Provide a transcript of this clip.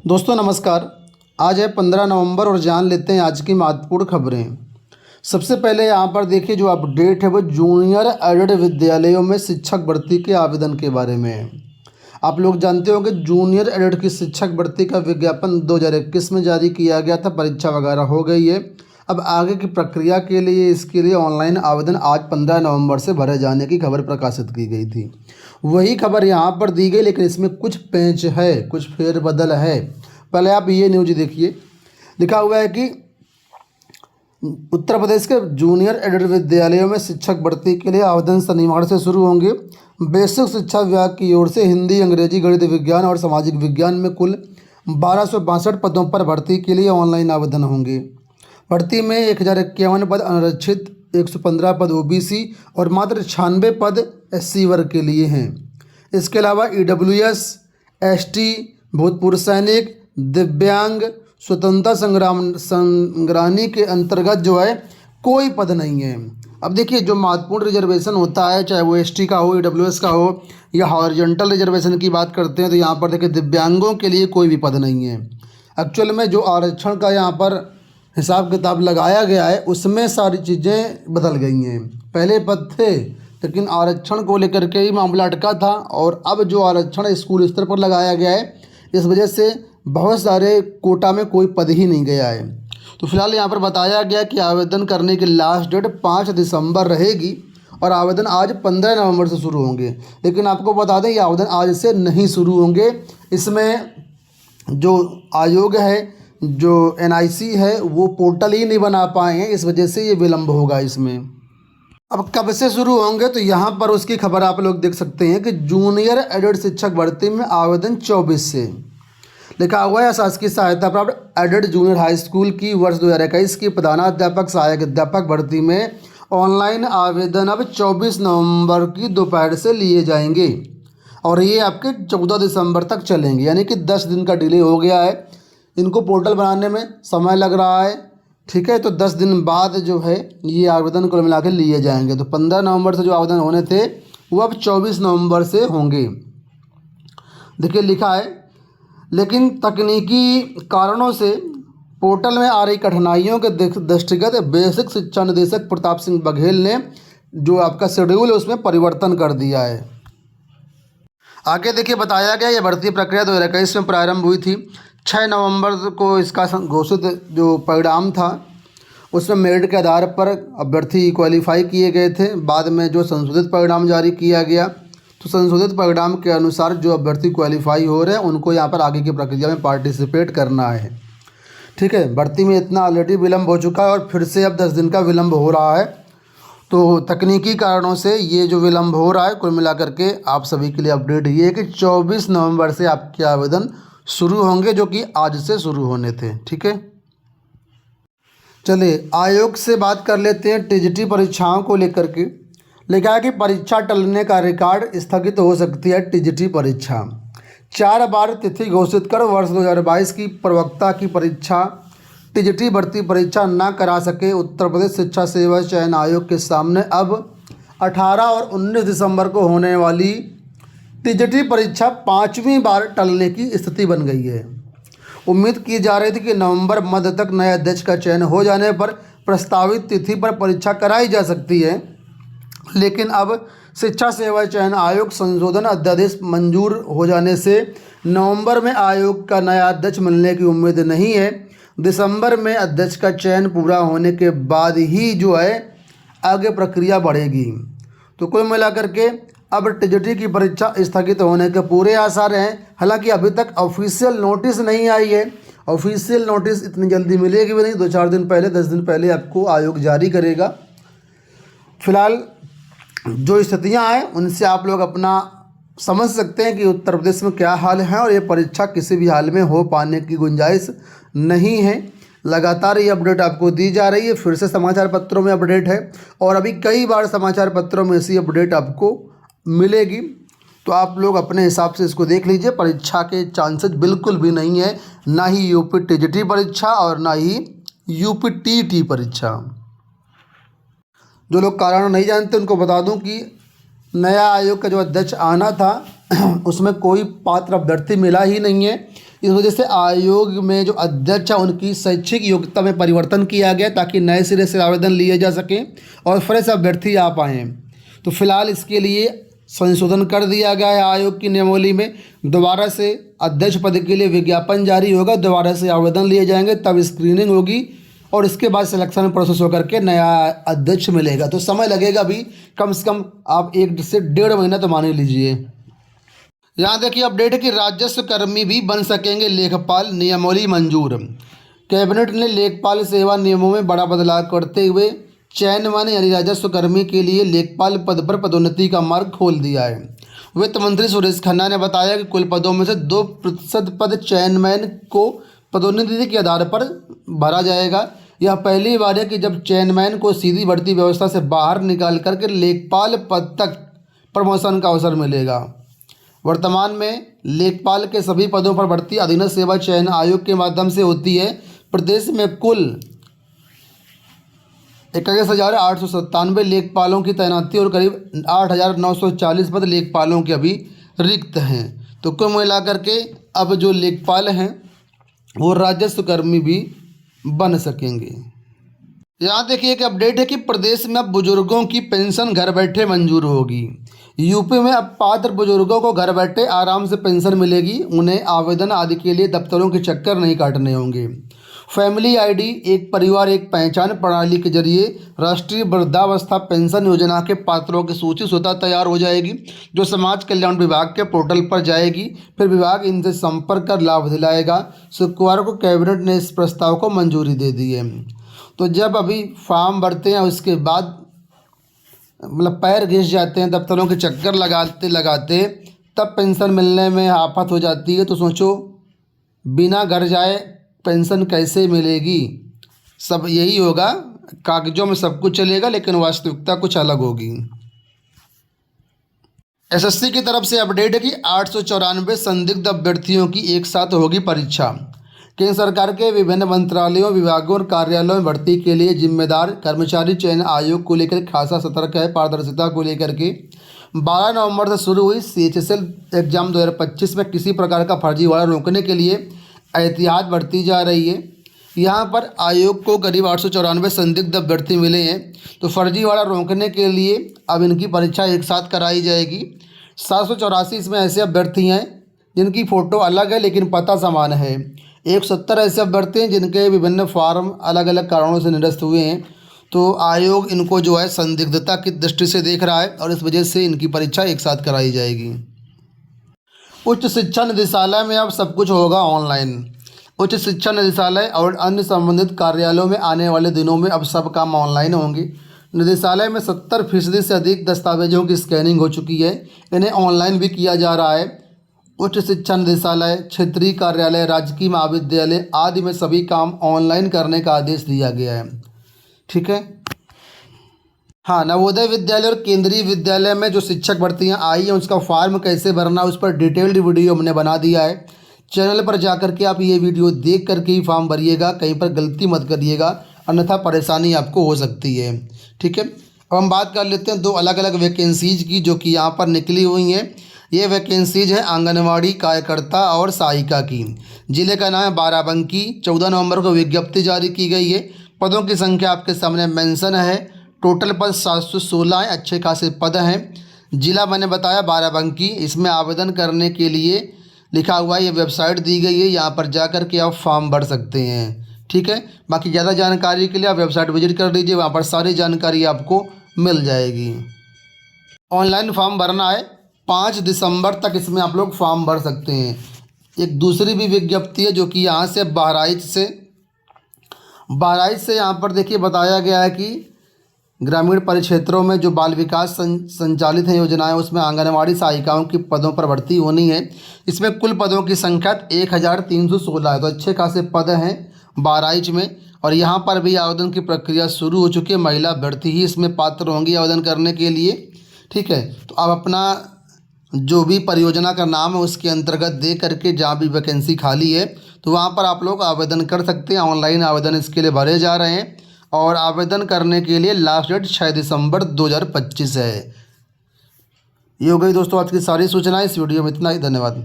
दोस्तों नमस्कार। आज है 15 नवंबर और जान लेते हैं आज की महत्वपूर्ण खबरें। सबसे पहले यहाँ पर देखिए जो अपडेट है वो जूनियर एडेड विद्यालयों में शिक्षक भर्ती के आवेदन के बारे में है। आप लोग जानते होंगे जूनियर एडेड की शिक्षक भर्ती का विज्ञापन 2021 में जारी किया गया था। परीक्षा वगैरह हो गई है। अब आगे की प्रक्रिया के लिए इसके लिए ऑनलाइन आवेदन आज 15 नवंबर से भरे जाने की खबर प्रकाशित की गई थी। वही खबर यहाँ पर दी गई, लेकिन इसमें कुछ पेंच है, कुछ फेरबदल है। पहले आप ये न्यूज देखिए। लिखा हुआ है कि उत्तर प्रदेश के जूनियर एडेड विद्यालयों में शिक्षक भर्ती के लिए आवेदन शनिवार से शुरू होंगे। बेसिक शिक्षा विभाग की ओर से हिंदी, अंग्रेजी, गणित विज्ञान और सामाजिक विज्ञान में कुल 1262 पदों पर भर्ती के लिए ऑनलाइन आवेदन होंगे। भर्ती में 1051 पद अनारक्षित, 115 पद ओबीसी और मात्र 96 पद एससी वर्ग के लिए हैं। इसके अलावा ईडब्ल्यूएस, एसटी, भूतपूर्व सैनिक, दिव्यांग, स्वतंत्रता संग्रामी के अंतर्गत जो है कोई पद नहीं है। अब देखिए जो महत्वपूर्ण रिजर्वेशन होता है, चाहे वो एसटी का हो, ईडब्ल्यूएस का हो या हॉरिजॉन्टल रिजर्वेशन की बात करते हैं, तो यहाँ पर देखिए दिव्यांगों के लिए कोई भी पद नहीं है। एक्चुअल में जो आरक्षण का यहाँ पर हिसाब किताब लगाया गया है उसमें सारी चीज़ें बदल गई हैं। पहले पद थे लेकिन आरक्षण को लेकर के ही मामला अटका था, और अब जो आरक्षण स्कूल स्तर पर लगाया गया है इस वजह से बहुत सारे कोटा में कोई पद ही नहीं गया है। तो फिलहाल यहाँ पर बताया गया कि आवेदन करने की लास्ट डेट 5 दिसंबर रहेगी और आवेदन आज 15 नवंबर से शुरू होंगे। लेकिन आपको बता दें ये आवेदन आज से नहीं शुरू होंगे। इसमें जो आयोग है, जो एनआईसी है, वो पोर्टल ही नहीं बना पाए हैं, इस वजह से ये विलम्ब होगा इसमें। अब कब से शुरू होंगे तो यहाँ पर उसकी खबर आप लोग देख सकते हैं कि जूनियर एडेड शिक्षक भर्ती में आवेदन 24 से लिखा हुआ है। शासकीय सहायता प्राप्त एडेड जूनियर हाई स्कूल की वर्ष 2021 की प्रधानाध्यापक, सहायक अध्यापक भर्ती में ऑनलाइन आवेदन अब 24 नवंबर की दोपहर से लिए जाएंगे और ये आपके 14 दिसंबर तक चलेंगे, यानी कि 10 दिन का डिले हो गया है। इनको पोर्टल बनाने में समय लग रहा है, ठीक है। तो 10 दिन बाद जो है ये आवेदन कुल मिला के लिए जाएंगे। तो 15 नवंबर से जो आवेदन होने थे वो अब 24 नवंबर से होंगे। देखिए लिखा है, लेकिन तकनीकी कारणों से पोर्टल में आ रही कठिनाइयों के दृष्टिगत बेसिक शिक्षा निदेशक प्रताप सिंह बघेल ने जो आपका शेड्यूल है उसमें परिवर्तन कर दिया है। आगे देखिए बताया गया, ये भर्ती प्रक्रिया 2021 में प्रारंभ हुई थी। 6 नवंबर को इसका घोषित जो परिणाम था उसमें मेरिट के आधार पर अभ्यर्थी क्वालिफाई किए गए थे। बाद में जो संशोधित परिणाम जारी किया गया तो संशोधित परिणाम के अनुसार जो अभ्यर्थी क्वालिफाई हो रहे हैं उनको यहाँ पर आगे की प्रक्रिया में पार्टिसिपेट करना है, ठीक है। भर्ती में इतना ऑलरेडी विलम्ब हो चुका है और फिर से अब 10 दिन का विलम्ब हो रहा है। तो तकनीकी कारणों से ये जो विलम्ब हो रहा है, कुल मिलाकर के आप सभी के लिए अपडेट ये है कि 24 नवंबर से आपके आवेदन शुरू होंगे, जो कि आज से शुरू होने थे, ठीक है। चलिए आयोग से बात कर लेते हैं टीजीटी परीक्षाओं को लेकर के। लिखा है कि परीक्षा टलने का रिकॉर्ड स्थगित हो सकती है टीजीटी परीक्षा। 4 बार तिथि घोषित कर वर्ष 2022 की प्रवक्ता की परीक्षा टीजीटी भर्ती परीक्षा न करा सके उत्तर प्रदेश शिक्षा सेवा चयन आयोग के सामने अब 18 और 19 दिसंबर को होने वाली टीजीटी परीक्षा 5वीं बार टलने की स्थिति बन गई है। उम्मीद की जा रही थी कि नवंबर मध्य तक नए अध्यक्ष का चयन हो जाने पर प्रस्तावित तिथि पर परीक्षा कराई जा सकती है, लेकिन अब शिक्षा सेवा चयन आयोग संशोधन अध्यादेश मंजूर हो जाने से नवंबर में आयोग का नया अध्यक्ष मिलने की उम्मीद नहीं है। दिसंबर में अध्यक्ष का चयन पूरा होने के बाद ही जो है आगे प्रक्रिया बढ़ेगी। तो कुल मिलाकर के अब टीजीटी की परीक्षा स्थगित होने के पूरे आसार हैं। हालांकि अभी तक ऑफिशियल नोटिस नहीं आई है। ऑफिशियल नोटिस इतनी जल्दी मिलेगी भी नहीं, 2-4 दिन पहले, 10 दिन पहले आपको आयोग जारी करेगा। फिलहाल जो स्थितियां हैं उनसे आप लोग अपना समझ सकते हैं कि उत्तर प्रदेश में क्या हाल है, और ये परीक्षा किसी भी हाल में हो पाने की गुंजाइश नहीं है। लगातार ये अपडेट आपको दी जा रही है। फिर से समाचार पत्रों में अपडेट है और अभी कई बार समाचार पत्रों में ऐसी अपडेट आपको मिलेगी, तो आप लोग अपने हिसाब से इसको देख लीजिए। परीक्षा के चांसेस बिल्कुल भी नहीं है, ना ही यूपी टीजीटी परीक्षा और ना ही यूपी टीईटी परीक्षा। जो लोग कारण नहीं जानते उनको बता दूं कि नया आयोग का जो अध्यक्ष आना था उसमें कोई पात्र अभ्यर्थी मिला ही नहीं है। इस वजह से आयोग में जो अध्यक्ष है उनकी शैक्षिक योग्यता में परिवर्तन किया गया ताकि नए सिरे से आवेदन लिए जा सके और फ्रेश अभ्यर्थी आ पाएँ। तो फिलहाल इसके लिए संशोधन कर दिया गया है आयोग की नियमावली में। दोबारा से अध्यक्ष पद के लिए विज्ञापन जारी होगा, दोबारा से आवेदन लिए जाएंगे, तब स्क्रीनिंग होगी और इसके बाद सिलेक्शन प्रोसेस होकर के नया अध्यक्ष मिलेगा। तो समय लगेगा अभी कम से कम आप 1 से 1.5 महीना तो मान ही लीजिए। यहाँ देखिए अपडेट है कि राजस्व कर्मी भी बन सकेंगे लेखपाल, नियमावली मंजूर। कैबिनेट ने लेखपाल सेवा नियमों में बड़ा बदलाव करते हुए चयनमान यानी राजस्व कर्मी के लिए लेखपाल पद पर पदोन्नति का मार्ग खोल दिया है। वित्त मंत्री सुरेश खन्ना ने बताया कि कुल पदों में से 2% पद चयनमैन को पदोन्नति के आधार पर भरा जाएगा। यह पहली बार है कि जब चयनमैन को सीधी भर्ती व्यवस्था से बाहर निकाल करके लेखपाल पद तक प्रमोशन का अवसर मिलेगा। वर्तमान में लेखपाल के सभी पदों पर भर्ती अधीनस्थ सेवा चयन आयोग के माध्यम से होती है। प्रदेश में कुल 21,897 लेखपालों की तैनाती और करीब 8,940 पद लेखपालों के अभी रिक्त हैं। तो कुल मिलाकर के अब जो लेखपाल हैं वो राजस्व कर्मी भी बन सकेंगे। यहाँ देखिए एक अपडेट है कि प्रदेश में अब बुजुर्गों की पेंशन घर बैठे मंजूर होगी। यूपी में अब पात्र बुजुर्गों को घर बैठे आराम से पेंशन मिलेगी। उन्हें आवेदन आदि के लिए दफ्तरों के चक्कर नहीं काटने होंगे। फैमिली आईडी, एक परिवार एक पहचान प्रणाली के जरिए राष्ट्रीय वृद्धावस्था पेंशन योजना के पात्रों की सूची स्वतः तैयार हो जाएगी, जो समाज कल्याण विभाग के पोर्टल पर जाएगी। फिर विभाग इनसे संपर्क कर लाभ दिलाएगा। शुक्रवार को कैबिनेट ने इस प्रस्ताव को मंजूरी दे दी है। तो जब अभी फॉर्म भरते हैं उसके बाद मतलब पैर घिस जाते हैं, दफ्तरों के चक्कर लगाते तब पेंशन मिलने में आफत हो जाती है। तो सोचो बिना घर जाए पेंशन कैसे मिलेगी। सब यही होगा, कागजों में सब कुछ चलेगा लेकिन वास्तविकता कुछ अलग होगी। एसएससी की तरफ से अपडेट है कि 894 संदिग्ध अभ्यर्थियों की एक साथ होगी परीक्षा। केंद्र सरकार के विभिन्न मंत्रालयों, विभागों और कार्यालयों में भर्ती के लिए जिम्मेदार कर्मचारी चयन आयोग को लेकर खासा सतर्क है। पारदर्शिता को लेकर के 12 नवंबर से शुरू हुई CHSL एग्जाम 2025 में किसी प्रकार का फर्जीवाड़ा रोकने के लिए एहतियात बरती जा रही है। यहाँ पर आयोग को करीब 894 संदिग्ध अभ्यर्थी मिले हैं। तो फर्जीवाड़ा रोकने के लिए अब इनकी परीक्षा एक साथ कराई जाएगी। 784 इसमें ऐसे अभ्यर्थी हैं जिनकी फ़ोटो अलग है लेकिन पता समान है। 170 ऐसे अभ्यर्थी हैं जिनके विभिन्न फॉर्म अलग अलग कारणों से निरस्त हुए हैं। तो आयोग इनको जो है संदिग्धता की दृष्टि से देख रहा है और इस वजह से इनकी परीक्षा एक साथ कराई जाएगी। उच्च शिक्षा निदेशालय में अब सब कुछ होगा ऑनलाइन। उच्च शिक्षा निदेशालय और अन्य संबंधित कार्यालयों में आने वाले दिनों में अब सब काम ऑनलाइन होंगे। निदेशालय में 70% से अधिक दस्तावेजों की स्कैनिंग हो चुकी है। इन्हें ऑनलाइन भी किया जा रहा है। उच्च शिक्षा निदेशालय, क्षेत्रीय कार्यालय, राजकीय महाविद्यालय आदि में सभी काम ऑनलाइन करने का आदेश दिया गया है। ठीक है। हाँ, नवोदय विद्यालय और केंद्रीय विद्यालय में जो शिक्षक भर्तियाँ आई हैं उसका फॉर्म कैसे भरना उस पर डिटेल्ड वीडियो हमने बना दिया है। चैनल पर जा कर के आप ये वीडियो देख करके ही फॉर्म भरिएगा, कहीं पर गलती मत करिएगा, अन्यथा परेशानी आपको हो सकती है। ठीक है। अब हम बात कर लेते हैं दो अलग अलग वैकेंसीज की जो कि यहाँ पर निकली हुई हैं। ये वैकेंसीज है आंगनवाड़ी कार्यकर्ता और सहायिका की। जिले का नाम है बाराबंकी। 14 नवंबर को विज्ञप्ति जारी की गई है। पदों की संख्या आपके सामने मेंशन है। टोटल पद 716 हैं, अच्छे खासे पद हैं। जिला मैंने बताया बाराबंकी। इसमें आवेदन करने के लिए लिखा हुआ है, ये वेबसाइट दी गई है, यहाँ पर जा कर के आप फॉर्म भर सकते हैं। ठीक है। बाकी ज़्यादा जानकारी के लिए आप वेबसाइट विजिट कर लीजिए, वहाँ पर सारी जानकारी आपको मिल जाएगी। ऑनलाइन फॉर्म भरना है, 5 दिसंबर तक इसमें आप लोग फॉर्म भर सकते हैं। एक दूसरी भी विज्ञप्ति है जो कि यहाँ से बहराइच से यहाँ पर देखिए बताया गया है कि ग्रामीण परिक्षेत्रों में जो बाल विकास संचालित हैं योजनाएं उसमें आंगनवाड़ी सहायिकाओं की पदों पर भर्ती होनी है। इसमें कुल पदों की संख्या 1316 है। तो अच्छे खासे पद हैं बहराइच में और यहाँ पर भी आवेदन की प्रक्रिया शुरू हो चुकी है। महिला अभ्यर्थी ही इसमें पात्र होंगी आवेदन करने के लिए। ठीक है। तो आप अपना जो भी परियोजना का नाम है उसके अंतर्गत दे करके जहाँ भी वैकेंसी खाली है तो वहाँ पर आप लोग आवेदन कर सकते हैं। ऑनलाइन आवेदन इसके लिए भरे जा रहे हैं और आवेदन करने के लिए लास्ट डेट 6 दिसंबर 2025 है। ये हो गई दोस्तों आज की सारी सूचनाएं। इस वीडियो में इतना ही। धन्यवाद।